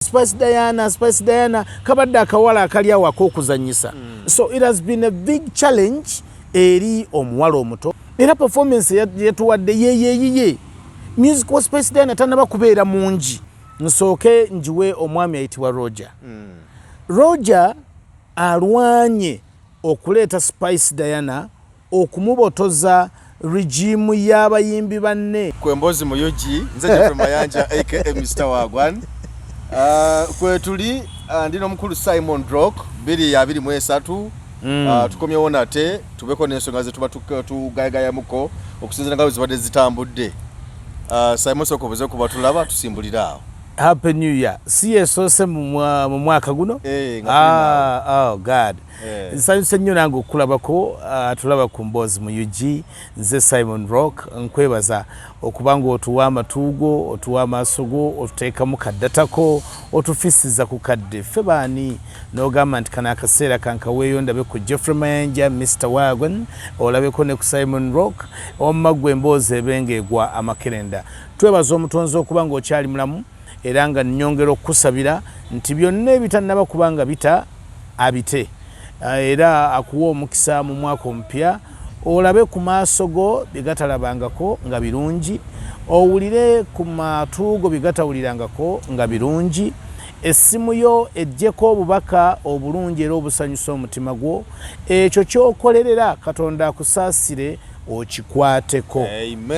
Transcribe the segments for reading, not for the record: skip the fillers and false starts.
Spice Diana kabadde akawala akali awo ak'okuzannyisa. So it has been a big challenge eri omuwala omuto. Era performance yetuwadde ye music wa Spice Diana tanaba kubeera mungi. Nsooke njiwe omwami ayitibwa Roger. Roger alwanye okuleeta Spice Diana okumubotoza regime y'abayimbi banne. Kwembozi Muyuji nze Jeffrey Mayanja aka Mr. Wagwan. Kwe tuli ndino mukulu Simon Rock 2023 tukomyewo nate tubeko n'ensonga ze tuba tugayagaya muko okusinzira nga zibadde zitambudde. Simon Sokoboze kuba tulaba tusimbulira awo. Happy New Year. See you so mu mwaka guno? Oh God. Nsanyuse nnyo nange okulabako tulaba ku Mbozi mu UG nze Simon Rock nkwebaza okubanga otuwa amatuugo otuwa amaaso go otuteekamu kaddatako otufisiza ku kadde ffe baani n'ogamba nti kana akaseera kankaweeyo ndabe ku Jeffrey Mayanja Mr. Wagwan olabeko ne ku Simon Rock omumaggwa Emboozi ebengeegwa amakerenda. Twebaza omutonzi okubanga okyali mulamu era nga nnyongera okusabira nti byonna ebitannaba kubanga bita abite. Era akuwa omukisa mu mwaka omupya olabe ku maaso go bigatalabangako nga birungi, owulire ku matuugo bigatawulirangako nga birungi, essimu yo ejjeko obubaka obulungi era obusanyusa omutima gwo, ekyo kyokolerera Katonda akusaasire okikwateko.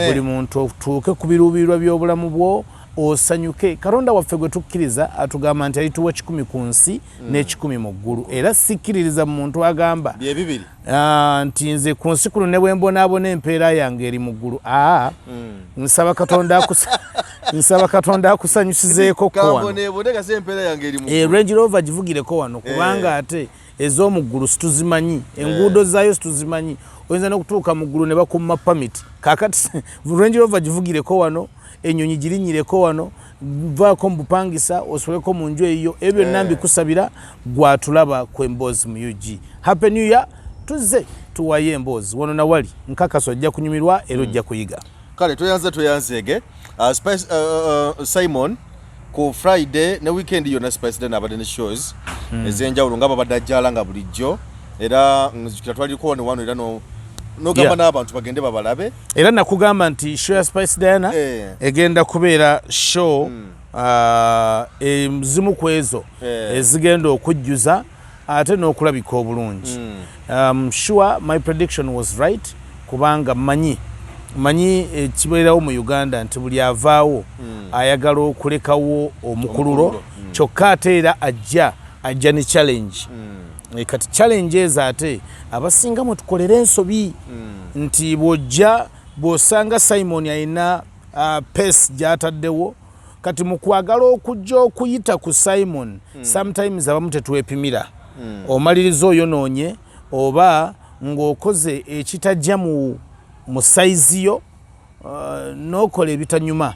Buli muntu otuuke ku biruubirirwa by'obulamu bwo osanyuke. Katonda waffe gwe tukkiriza atugamba nti alituwa 10 ku nsi ne10 mu ggulu, era sikkiririza muntu agamba bye bibiri nti nze ku nsi kuno ne bwe mbonaabona empeera yange eri mu ggulu. Nsaba Katonda akusanyusizeeko ko wano. Range Rover givugireko wano kubanga ate ez'omu ggulu situzimanyi, enguudo zaayo situzimanyi, oyinza n'okutuuka mu ggulu ne bakumma pamiti. Kaakati Range Rover givugireko wano, enyonyi girinyireko wano, vaako mbupangisa osoleko mu nju eyo. Ebyo nambi kusabira gwatulaba ku Emboozi mu UG. Happy New Year. Tuze tuwaye Emboozi wano na wali nkakaso ajja kunyumirwa era ojja kuyiga. Kale tuyanzege Simon ku Friday ne weekend yona Spice Diana abadde ne shows ezenjawulo nga babadajjala nga bulijjo era nzikira twaliko wano era nogamba n'abantu bagende babalabe. Era nakugamba nti show ya Spice Diana egenda kubeera show ezimu ku ezo ezigenda okujjuza ate n'okulabika obulungi. Sure my prediction was right kubanga manyi kibeerawo mu Uganda nti buli avaawo ayagala okulekawo omukululo kyokka ate era ajja ne challenge. Kati challenge ezo ate abasinga mwe tukolera ensobi nti bw'osanga Simon alina pace gy'ataddewo kati mu kwagala okujja okuyita ku Simon sometimes abamu tetwepimira. Omaliriza oyonoonye oba ng'okoze ekitajja mu size yo n'okola ebitanyuma.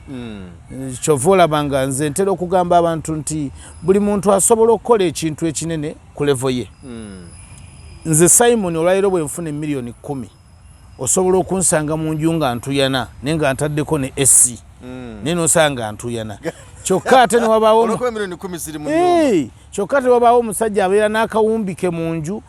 Kyova olabanga nze ntera okugamba abantu nti buli muntu asobola okukola ekintu ekinene ku level ye. Nze Simon olwaleero bwe nfuna million 10 osobola okunsanga mu nju nga ntuyana naye nga ntaddeko ne AC naye nosanga ntuyana. Kyokka ate ne wabaawo kyokka ate wabaawo omusajja abeera n'akawumbike mu nju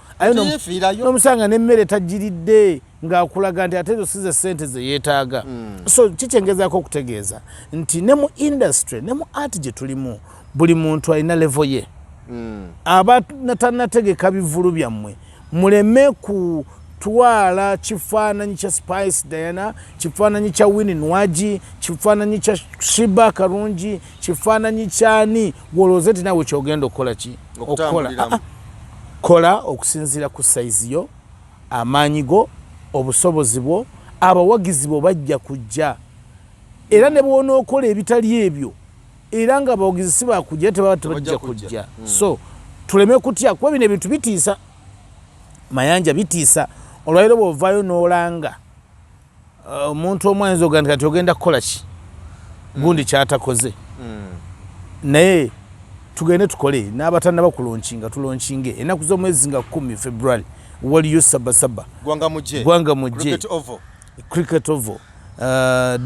n'omusanga n'emmere tagiridde ng'akulaga nti ate ezo si ze ssente ze yeetaaga. So kikyengezaako okutegeeza nti ne mu industry ne mu art gye tulimu buli muntu alina level ye. Abatannategeka bivulu byammwe muleme kutwala kifaananyi kya Spice Diana, kifaananyi kya Winnie Nwagi, kifaananyi kya Shiba Karungi, kifaananyi kyani gwolooze nti naawe kyogenda okukola ki okukola. Kola okusinziira ku size yo, amaanyi go, obusobozi bwo, abawagizi bo bajja kujja. Era ne bw'onookola ebitali ebyo era nga abawagizi si bakujja tebajja kujja. So tuleme kutya kuba bino ebintu bitiisa. Mayanja bitiisa. Olwaleero bw'ovaayo n'olanga omuntu omu ayinza okugamba kati ogenda kukola ki gundi kyatakoze. Naye tugende tukole n'abatannaba kulonkinga tulonkinge ennaku z'omwezi nga 10 February waliyo Sabasaba Gwanga Muje Cricket Oval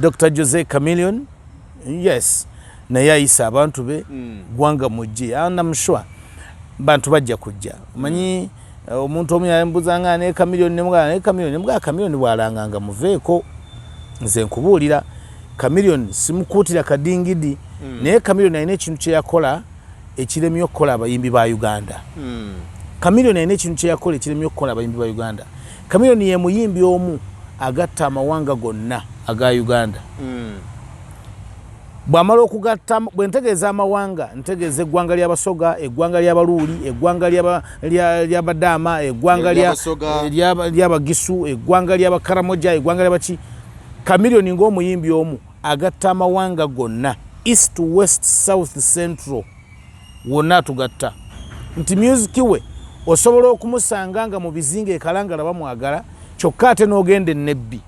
Dr. Jose Chameleon, yes, naye ayisa abantu be gwanga mujje ana mshwa bantu bajja kujja manyi omuntu omu yambuzanga ne kamilioni ne mga kamilioni bwalanganga muveeko nze nkubuulira kamilioni simukutira kadingidi naye kamilioni ayina ekintu kye yakola ekiremye okukola abayimbi ba Uganda kamilioni ayina ekintu kye yakola ekiremye okukola abayimbi ba Uganda kamilioni ye muyimbi omu agatta amawanga gonna aga Uganda bwamala okugatta bwe ntegeeza amawanga ntegeeza eggwanga ly'abasoga eggwanga ly'abaluuli eggwanga ly'abadaama eggwanga ly'abagisu eggwanga ly'abakaramoja eggwanga ly'abaki kamilioni ng'omuyimbi omu agatta amawanga gonna east west south central wonna tugatta nti music we osobola okumusanga nga mu bizinga ekalangala bamwagala kyokka ate n'ogenda ennebbi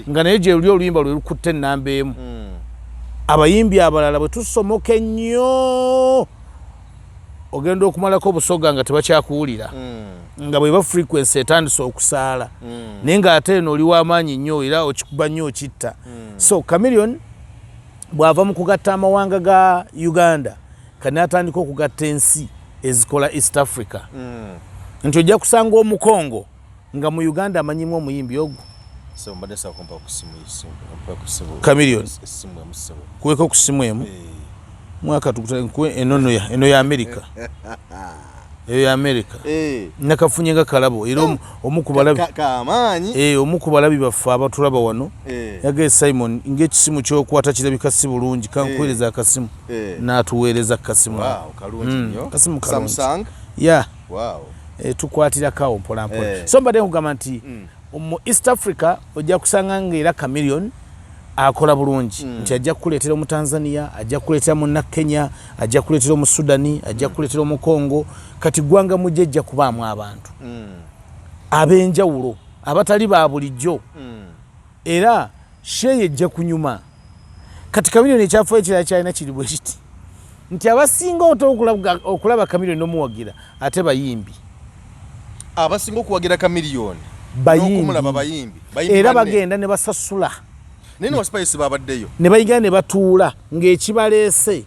nga naye gye luli oluyimba lwe lukutte ennamba emu abayimbi abalala bwe tusomoka ennyo ogenda okumalako obusoga nga tebakyakuwulira nga bweba frequency etandise okusaala naye ng'ate eno oli w'amaanyi nnyo era okikuba nnyo okitta so kamilioni bw'ava mu kugatta amawanga ga Uganda kani atandika okugatta ensi ezikola East Africa nti ojja kusanga omukongo nga mu Uganda amanyimu omuyimbi ogwo kamilioni kuweka ku ssimu emu mwaka eno ya Amerika eyo ya Amerika nakafunye nga kalabo era omukubalabi baffe abatulaba wano yagaye Simon ng'ekisimu kyokwata kirabika si bulungi kankuweereza akasimu n'atuweereza kasimu kasimu Samsung tukwatirako mpolampola so mbadde nkugamba nti mu East Africa ojja kusanga ng'era kamilioni akola bulungi nti ajja kuleetera mu Tanzania ajja kuleetera mu Kenya ajja kuleetera mu Sudani ajja kuleetera mu Congo kati gwanga mujjejja kubaamu abantu ab'enjawulo abatali ba bulijjo era sheye ejja kunyuma kati kamilioni ekyafu ekirala kyalina kiri bwe kiti nti abasinga okulaba kamilioni n'omuwagira ate bayimbi abasinga okuwagira kamilioni bayimbi era bagenda ne basasula nene wa spice babaddeyo ne bayigana ne batuula ng'ekibaleese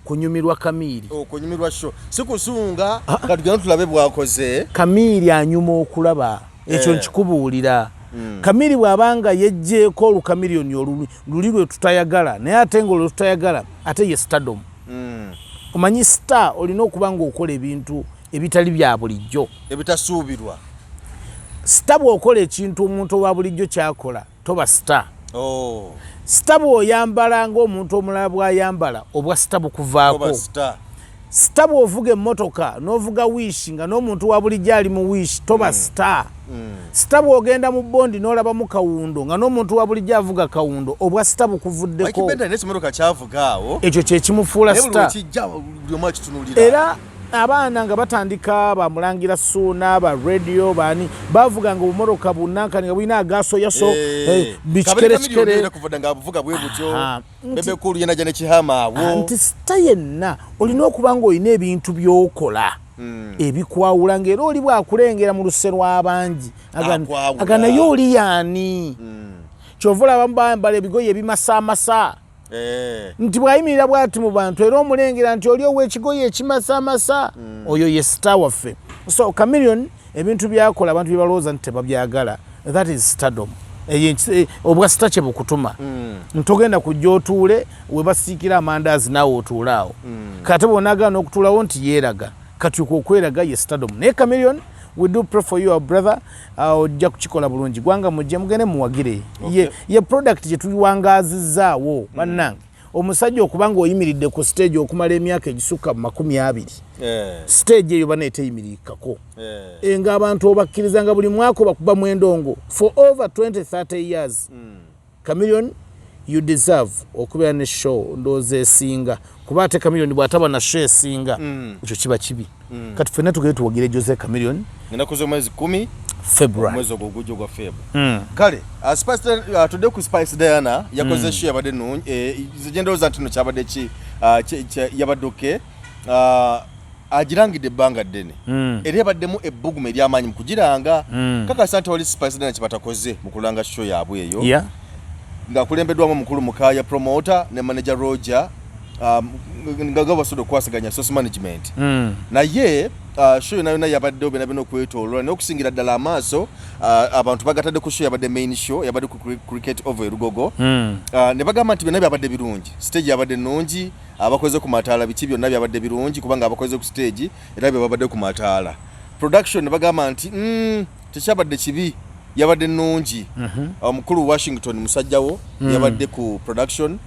kunyumirwa Kamili kunyumirwa sho sikusunga katugenda tulabe bwakoze Kamili anyuma okulaba ekyo nkikubuulira Kamili bw'abanga yejjeeko olukamilioni oluli lwe tutayagala naye ate ng'olwe tutayagala ate ye stardom omanyi star olina okuba ng'okola ebintu ebitali bya bulijjo ebitasuubirwa star bw'okola ekintu omuntu owa bulijjo kyakola toba star star bw'oyambala ng'omuntu omulala bw'ayambala obwa star bukuvaako star bw'ovuga emmotoka n'ovuga wiishi nga n'omuntu wa bulijjo ali mu wiishi toba star star bw'ogenda mu bondi n'olabamu kawundo nga n'omuntu wa bulijjo avuga kawundo obwa star bukuvuddeko ekyo kye kimufuula star era abaana nga batandika bamulangira Suuna ba radio bani bavuga nga obumotoka bunankani nga bulina agaso yaso bikikerekere kuvuga nga avuga bwe butyo bebe kulu yena jane kihama awo nti stayenna olina okuba nga olina ebintu by'okola ebikwawula ng'era oli bwakulengera mu luse lw'abangi aga naye oli yaani kyovula abamu bambala ebigoye ebimasaamasa nti bwayimirira bwati mu bantu era omulengera nti oli ow'ekigoye ekimasaamasa oyo ye star waffe so kamilioni ebintu byakola abantu byebalowooza nti tebabyagala that is stardom obwa star kye bukutuma ntogenda kujja otuule we basiikira amandaazi naawe otuule awo kate bonaagaana okutuulawo nti yeeraga kati okweraga ye stardom naye kamilioni we do pray for you our brother ojja kukikola bulungi gwanga mujje mugende muwagire ye product gye tuyiwangaazizaawo bannange omusajja okuba nga oyimiridde ku stage okumala emyaka egisukka mu 20 stage eyo baneeteyimiririkako nga abantu obakkirizanga buli mwaka obakuba mu endongo for over 20-30 years Kamilioni you deserve okubeera ne show ndowooza esinga kuba ate Kamilioni bw'ataba na show esinga ekyo kiba kibi kati ffenna tugende tuwagire Jose Kamilioni ennaku z'omwezi 10 February mwezi ogugujjo gwa February kale tudde ku Spice Diana yakoze show yabadde nungi zigendowooza nti no kyabadde ki yabadde oke agirangidde ebbanga ddene era yabaddemu ebbugumu ery'amaanyi mu kugiranga kakasa nti oli Spice Diana kye batakoze mu kulanga show yaabwe eyo nga kulembeddwamu omukulu Mukaya promoter ne manager Roger nga basobola okwasaganya source management naye show yonna yabadde obena bino okwetooloola naye okusingira ddala amaaso abantu bagatadde ku show yabadde main show yabadde ku cricket over erugogo ne bagamba nti byonna byabadde birungi stage yabadde nnungi abakoze ku mataala biki byonna byabadde birungi kubanga abakoze ku stage era byabadde ku mataala production ne bagamba nti tekyabadde kibi yabadde nnungi omukulu Washington musajjawo yabadde ku production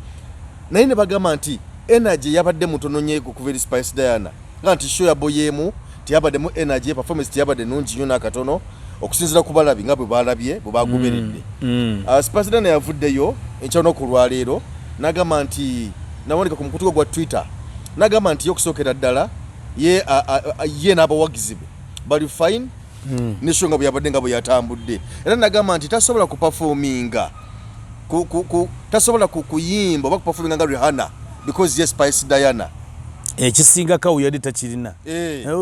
naye ne bagamba nti energy yabadde mutono nnyo kuva eri Spice Diana nga nti show yaboyeemu tiyabaddemu energy performance tiyabadde nnungi nnyo n'akatono okusinziira ku balabi nga bwe balabye bwe bagoberedde Spice Diana yavuddeyo enkya n'okulwaleero n'agamba nti nawandika ku mukutu gwa Twitter n'agamba nti yokusookera ddala ye n'abawagizi be bali fine n'eshow nga bwe yabadde nga bwe yatambudde era n'agamba nti tasobola kuperforminga tasobola kuyimba oba kuperforminga nga Rihanna because yes Spice Diana ekisinga kawu yali takirina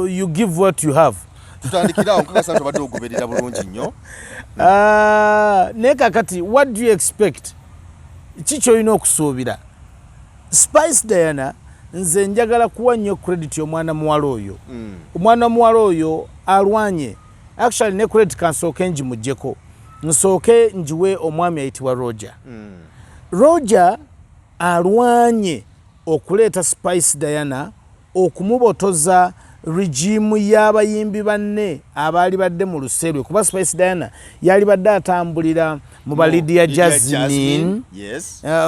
you give what you have tutandikirawo nkakasa nti obadde ogoberera bulungi nnyo naye kakati what do you expect kikyolina okusuubira Spice Diana nze njagala kuwa nnyo credit omwana muwala oyo omwana muwala oyo alwanye actually ne credit kansooke ngimugyeko nsooke njiwe omwami ayitibwa Roger alwanye okuleeta Spice Diana okumubotoza regimu y'abayimbi banne abaali badde mu luserwe kuba Spice Diana yali badde atambulira mu ba Lydia Jasmine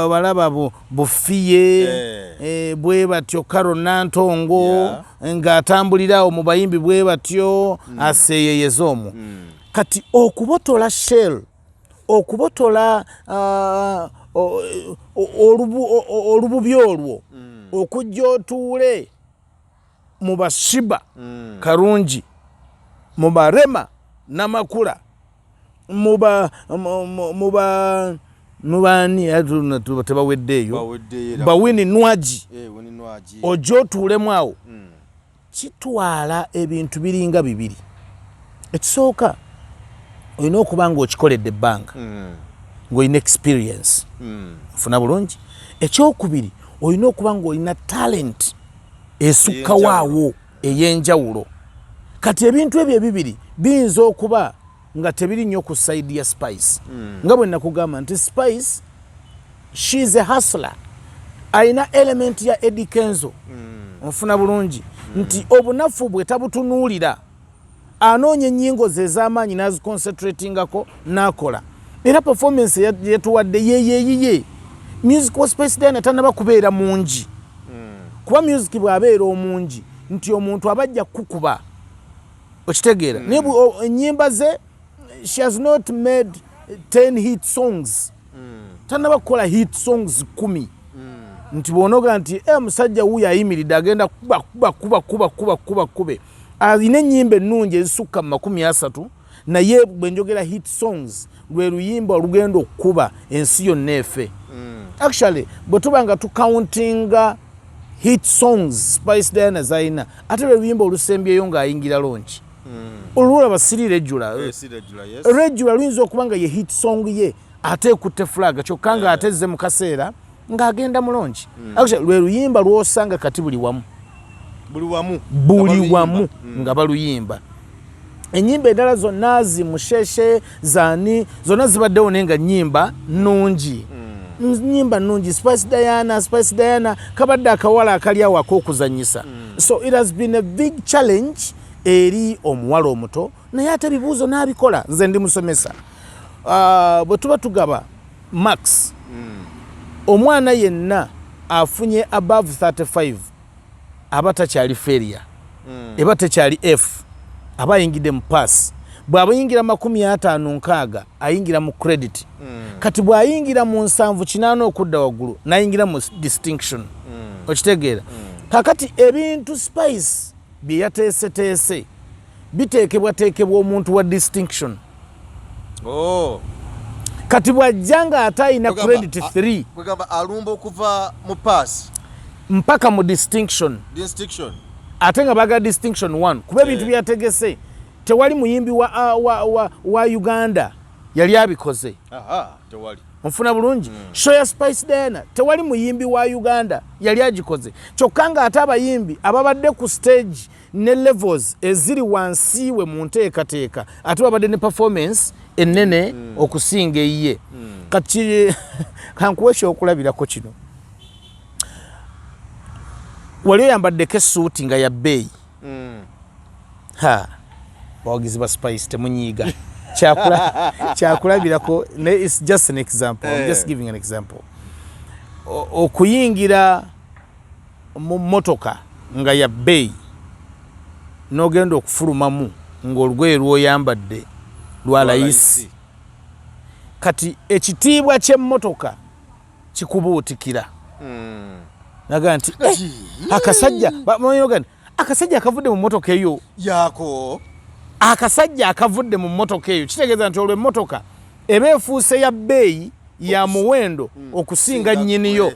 balaba Bufiye bwe batyo Karo Nantongo ng'atambulirawo mu bayimbi bwe batyo aseyeyeza omwo kati okubotola Shell okubotola olububi olwo okujja otuule mu bashiba karungi mu barema n'amakula mubani tebaweddeeyo bawini nwaji ojja otuulemu awo kitwala ebintu biringa bibiri ekisooka olina okuba nga okikoledde ebbanga ng'olina experience nfuna bulungi ekyokubiri olina okuba nga olina talent esukkawaawo ey'enjawulo kati ebintu ebyo ebibiri biyinza okuba nga tebiri nnyo ku side ya Spice nga bwe nakugamba nti Spice she is a hustler ayina element ya Eddie Kenzo nfuna bulungi nti obunafu bwe tabutunuulira anoonya ennyingo ze ez'amaanyi n'aziconcentratingako n'akola era performance yetuwadde yeyeyiye music wa Spice Diana tanaba kubeera mungi kuba music bw'abeera omungi nti omuntu abajja kukuba okitegeera naye ennyimba ze she has not made 10 hit songs tanaba kukola hit songs 10 nti bw'onoga nti musajja wuyo ayimiridde agenda kuba alina ennyimba ennungi ezisukka mu 30 naye bwe njogera hit songs lwe luyimba olugenda okukuba ensi yonna efe actually bwe tuba nga tucountinga hit songs Spice Diana zayina ate lwe luyimba olusembyeyo ng'ayingira longi olulaba siri regular luyinza okuba nga ye hit song ye ate ekutte flag kyokka nga atezze mu kaseera ng'agenda mulungi actually lwe luyimba lw'osanga kati buli wamu nga baluyimba ennyimba endala zonna zimusheshe zani zonna zibaddewo naye nga nnyimba nnungi Spice Diana kabadde akawala akali awo ak'okuzannyisa so it has been a big challenge eri omuwala omuto naye ate ebibuuzo n'abikola nze ndi musomesa bwe tuba tugaba max omwana yenna afunye above 35 aba takyali failure eba tekyali F aba ayingidde mu pass bw'abayingira 50-60 ayingira mu credit kati bw'ayingira mu 7-8 okudda waggulu n'ayingira mu distinction okitegeera kakati ebintu Spice bye yateeseteese biteekebwateekebwa omuntu wa distinction kati bw'ajja nga ate ayina credit 3 kwegamba alumba okuva mu pass mpaka mu distinction ate nga baga distinction 1 kuba ebintu byategese tewali muyimbi wa Uganda yali abikoze onfuna bulungi show ya Spice Diana tewali muyimbi wa Uganda yali agikoze kyokka nga ate abayimbi ababadde ku stage ne levels eziri wansi we mu nteekateeka ate babadde ne performance ennene okusinga eyiye kati kankuwesha okulabirako kino wali oyambaddeko essuuti nga ya bbeeyi bawagizi ba Spice temunyiiga kyakulabirako it's just an example I'm just giving an example okuyingira mu motoka nga ya bbeeyi n'ogenda okufulumamu ng'olugoye lw'oyambadde lwa layisi kati ekitiibwa ky'emmotoka kikubuutikira naga nti akasajja akavudde mu mmotoka eyo yaako akasajja akavudde mu mmotoka eyo kitegeeza nti olwo emmotoka eba efuuse ya bbeeyi ya muwendo okusinga nnyiniyo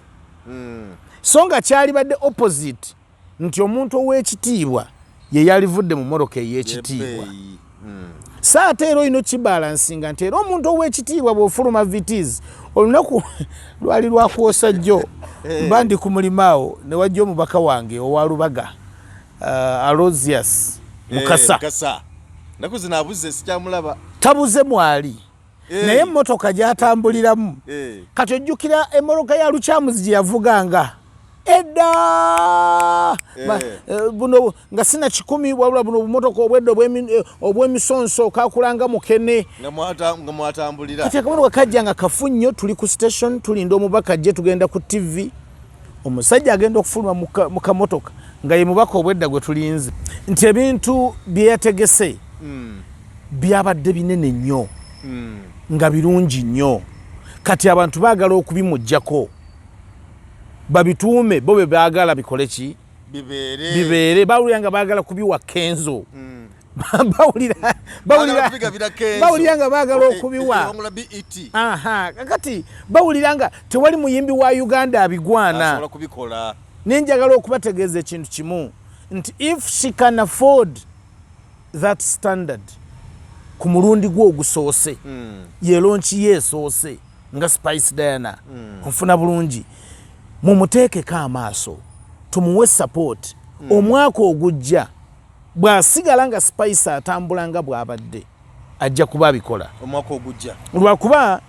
so nga kyalibadde opposite nti omuntu ow'ekitiibwa ye yalivudde mu mmotoka ey'ekitiibwa so ate era olina kibalansinga nti era omuntu ow'ekitiibwa bw'ofuluma vitis olunaku lwali lwakwosa jjo mba ndi ku mulimu awo ne wajja omubaka wange owa Lubaga Alosius Mukasa naku zino abuze sikyamulaba tabuze mwali naye emmotoka gyatambuliramu kati ojjukira emmotoka ya Lukyamuzi gye yavuganga edda buno nga sina 10 wabula buno bumotoka obwedde obw'emisonso kakulanga mukene nga mwatambulira kati akamotoka kajja nga kafunnyo tuli ku station tulinda omubaka gye tugenda ku TV omusajja agenda okufuluma mu kamotoka nga ye mubaka obwedda gwe tulinze nti ebintu bye yategese byabadde binene nnyo nga birungi nnyo kati abantu baagala okubimuggyako babituume bo be baagala bikole ki bibeere bawulira nga baagala kubiwa Kenzo bawulira nga baagala okubiwa kakati bawulira nga tewali muyimbi wa Uganda abigwana nenjagala okubategeeza ekintu kimu nti if she can afford that standard ku mulundi gwe ogusoose yelonki yeesoose nga Spice Diana onfuna bulungi mumuteekeko amaaso tumuwe support omwaka ogujja bw'asigala nga Spice atambula nga bw'abadde ajja kuba abikola omwaka ogujja lwakuba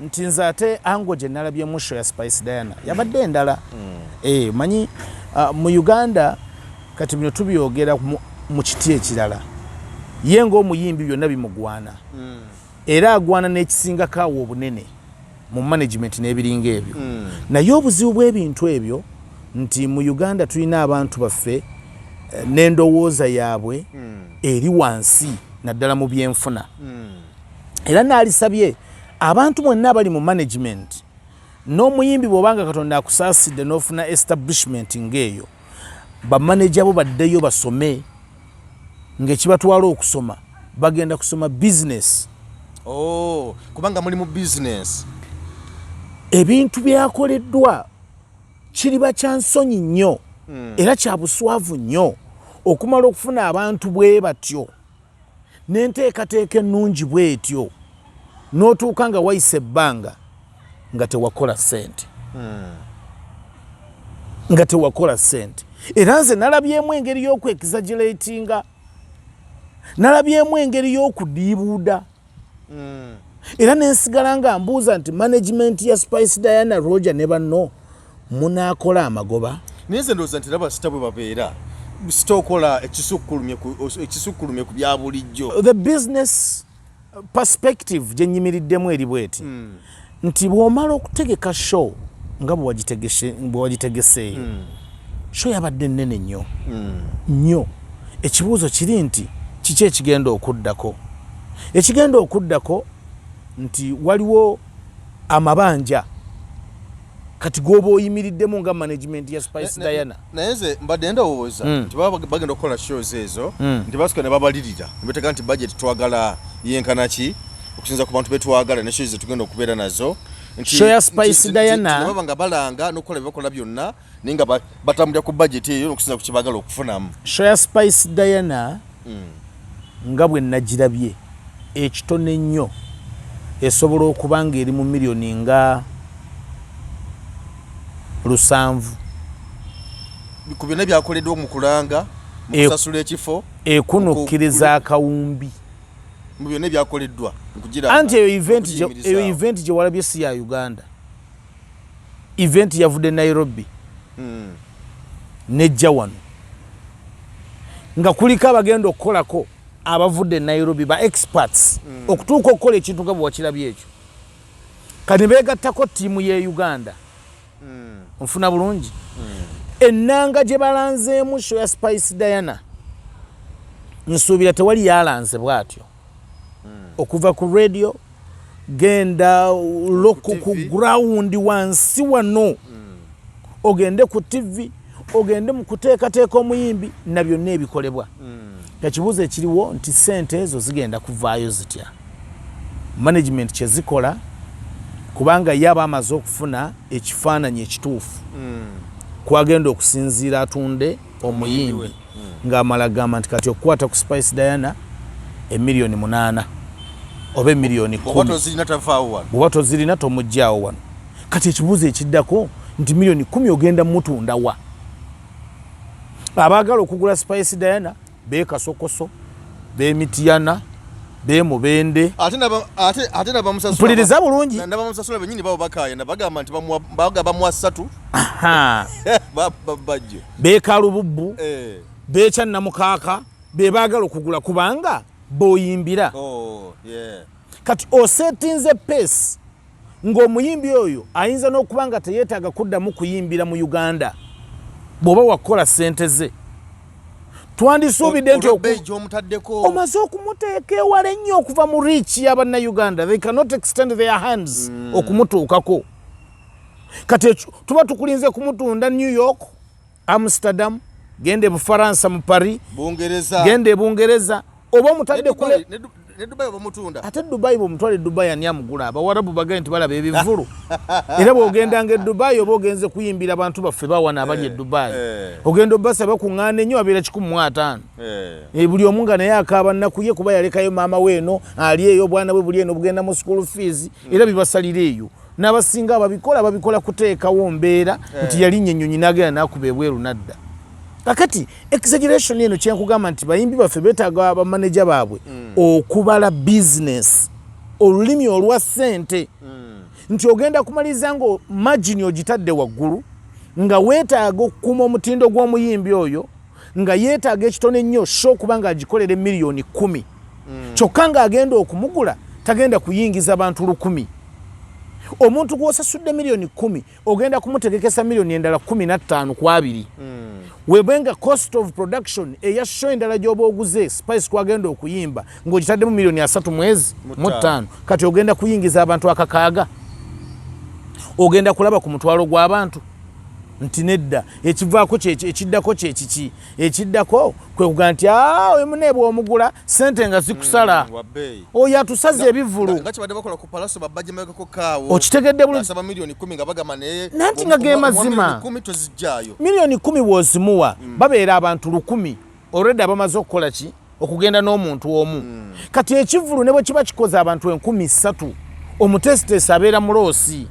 nti nze ate ango gye nalabye musho ya Spice Diana yabadde endala manyi mu Uganda kati bino tubyogera mu kiti ekirala ye ng'omuyimbi byonna bimugwana era agwana n'ekisinga kaawo obunene mu management n'ebiringa ebyo naye obuzibu bw'ebintu ebyo nti mu Uganda tulina abantu baffe n'endowooza yaabwe eri wansi naddala mu byenfuna era naalisabye abantu mwenna abali mu management n'omuyimbi bw'obanga Katonda akusaasidde n'ofuna establishment ng'eyo bamanager bo baddeyo basome ng'ekibatwala okusoma bagenda kusoma business kubanga muli mu business ebintu byakoleddwa kiriba kya nsonyi nnyo era kya buswavu nnyo okumala okufuna abantu bwe batyo n'enteekateeka ennungi bw'etyo n'otuuka nga wayise ebbanga nga tewakola ssente nga tewakola ssente era nze nalabyemu engeri y'okwexaggeratinga nalabyemu engeri y'okudiibuuda era nensigala nga mbuuza nti management ya Spice Diana Roger ne banno munaakola amagoba naye nze ndowooza nti raba sita bwe babeera sitookola ekisukkulumye ku bya bulijjo the business perspective gye nnyimiriddemu eri bweti nti bw'omala okutegeka show nga bwe wagitegeseeyo show yabadde nnene nnyo nnyo ekibuuzo kiri nti kiki ekigenda okuddako ekigenda okuddako nti waliwo amabanja kati gwoba oyimiriddemu nga management ya Spice Diana naye nze mbadde ndowooza nti bagenda okukola shows ezo nti basooka ne babalirira nebeteeka nti budget twagala yenkana ki okusinza ku bantu betwagala ne shows zetugenda okubeera nazo show ya Spice Diana baba nga balanga n'okukola byebakola byonna naye nga batambulira ku budget eyo n'okusinza ku kibagala okufunamu show ya Spice Diana nga bwe nagirabye ekitone nnyo esobola okuba nga eri mu miliyoni nga 7 ku byonna byakoleddwa mu kulanga mu kusasula ekifo ekunukkiriza akawumbi mu byonna byakoleddwa anti eyo event gye walabye si ya Uganda. Event yavudde Nairobi nejja wano nga kuliko abagenda okukolako abavudde Nairobi ba experts okutuuka okukola ekintu nga bwe wakirabye ekyo kati beegattako ttiimu ye Uganda nfuna bulungi ennanga gye balanzeemu show ya Spice Diana nsuubira tewali yalanze bw'atyo okuva ku radio genda loko ku ground wansi wano ogende ku TV ogende mu kuteekateeka omuyimbi na byonna ebikolebwa ekibuuzo ekiriwo nti ssente ezo zigenda kuvaayo zitya management kye zikola kubanga ye aba amaze okufuna ekifaananyi ekituufu kwagenda okusinziira atunde omuyimbi ng'amala gamba nti kati okukwata ku Spice Diana emiliyoni 8 oba emiliyoni 10 bw'oba tozirina tomuggyaawo wano. Kati ekibuuzo ekiddako nti miliyoni 10 ogenda mutunda wa? Abaagala okugula Spice Diana beekasokoso beemitiyana beemubende ate nabamusasula mpuliriza bulungi nabamusasula bennyini babo bakaayana bagamba nti bamuwa 3 bajjo beekalububbu beekya namukaaka be baagala okugula kubanga b'oyimbira. Kati osetinze pace ng'omuyimbi oyo ayinza n'okuba nga teyeetaaga kuddamu kuyimbira mu Uganda bw'oba wakola ssente ze. Twandisuubidde nti omaze okumuteeka ewala ennyo okuva mu reach y'Abannayuganda. They cannot extend their hands okumutuukako. Kati tuba tukulinze kumutunda New York, Amsterdam, gende Bufaransa mu Paris, gende Bungereza oba omutadde kule ne Dubai bamutunda. Ate Dubai bw'omutwale Dubai ani amugula? Abawarabu bagambye nti balaba ebivulu. Era bw'ogendanga e Dubai oba ogenze kuyimbira abantu baffe bawana abali e Dubai. Ogenda obasaba kuŋŋaana ennyo abeera 150. Buli omu nga naye akaaba nnaku ye kuba yalekayo maama weeno ali eyo obwana bwe buli eno bugenda mu school fees era bibasalira eyo. N'abasinga babikola kuteekawo mbeera nti yalinnya ennyonyi n'agenda n'akuba ebweru nadda. Kakati exaggeration eno kyenkugamba nti bayimbi baffe beetaaga abamaneja baabwe okubala business olulimi olwa ssente nti ogenda kumaliza nga margin ogitadde waggulu nga weetaaga okukuma omutindo gw'omuyimbi oyo nga yeetaaga ekitono ennyo sho kubanga agikolera miliyoni 10 kyokka ng'agenda okumugula tagenda kuyingiza bantu 100. Omuntu gw'osasudde miliyoni 10 ogenda kumutegekesa miliyoni endala 15 ku 2. Webenga cost of production eya show endala gy'oba oguze Spice kwagenda okuyimba ng'ogitaddemu miliyoni 3 mwezi mu 5 kati ogenda kuyingiza abantu akakaaga ogenda kulaba ku mutwalo gw'abantu nti nedda ekivaako ekiddako kyekiki ekiddako kwe kuga nti oyo muneebwa omugula ssente nga zikusala oyo atusaze ebivulu okitegedde bulungi nanti nga ge mazima miliyoni 10 bw'ozimuwa babeera abantu 100 olwedde abamaze okukola ki okugenda n'omuntu omu kati ekivulu ne bwe kiba kikoze abantu 3,000 omutesitesi abeera muloosi.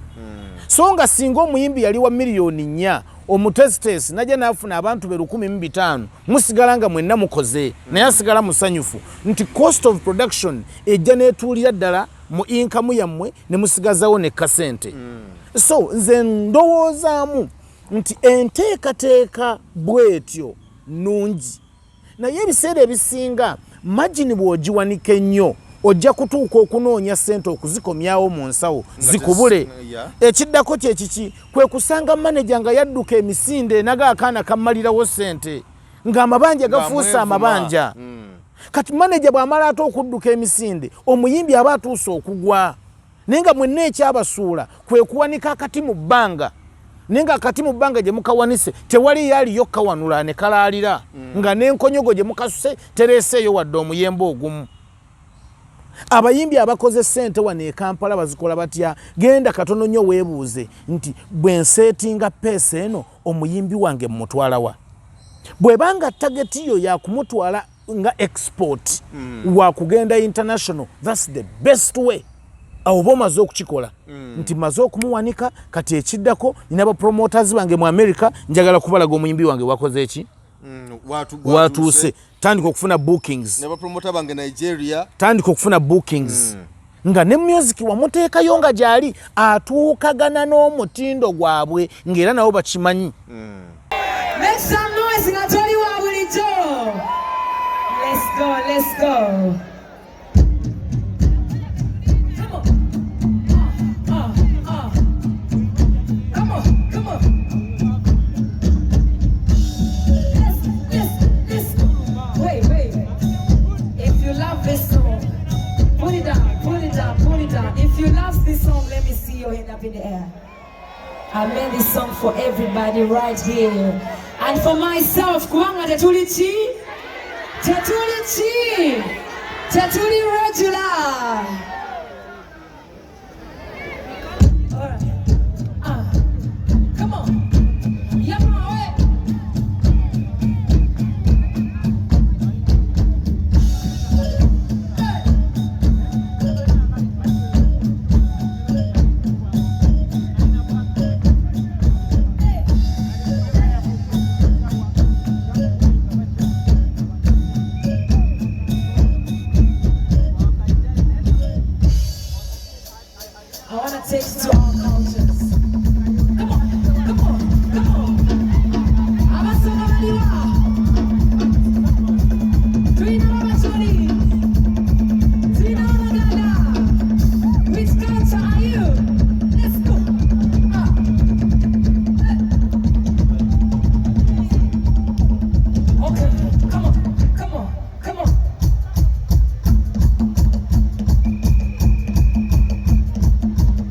So nga singa omuyimbi yali wa miliyoni 4 omutesitesi najja n'afuna abantu be 1,500 musigala nga mwenna mukoze naye asigala musanyufu nti cost of production ejja n'etuulira ddala mu income yammwe ne musigazawo ne kasente. So nze ndowoozaamu nti enteekateeka bwetyo nnungi naye ebiseera ebisinga magini bw'ogiwanika ennyo ojja kutuuka okunoonya ssente okuzikomyawo mu nsawo zikubule. Ekiddako kyekiki kwe kusanga maneja nga yadduka emisinde naga akaana kammalirawo ssente ng'amabanja gafuuse amabanja. Kati maneja bw'amala ate okudduka emisinde omuyimbi aba atuuse okugwa naye nga mwenna ekyabasuula kwe kuwanika akati mu bbanga naye nga akati mu bbanga gye mukawanise tewali yaaliyo kawanula ne kalaalira nga n'enkonyogo gye mukasuse tereeseeyo wadde omuyembe ogumu. Abayimbi abakoze ssente wano e Kampala bazikola batya? Genda katono nnyo weebuuze nti bwe nseetinga peesa eno omuyimbi wange mmutwala wa? Bw'ebanga tageti yo yakumutwala nga export wa kugenda international, that's the best way. oba omaze okukikola nti maze okumuwanika kati ekiddako nina ba promoters bange mu America njagala kubalaga omuyimbi wange wakoze eki watuuse tandika okufuna bookings ne ba promoter bange Nigeria tandika okufuna bookings nga ne music wamuteekayo nga gyali atuukagana n'omutindo gwabwe ng'era nabo bakimanyi. Make some noise nga toli wa bulijjo. Let's go. If you love this song, let me see your hand up in the air. I made this song for everybody right here. And for myself, Kuanga Tetuli regular.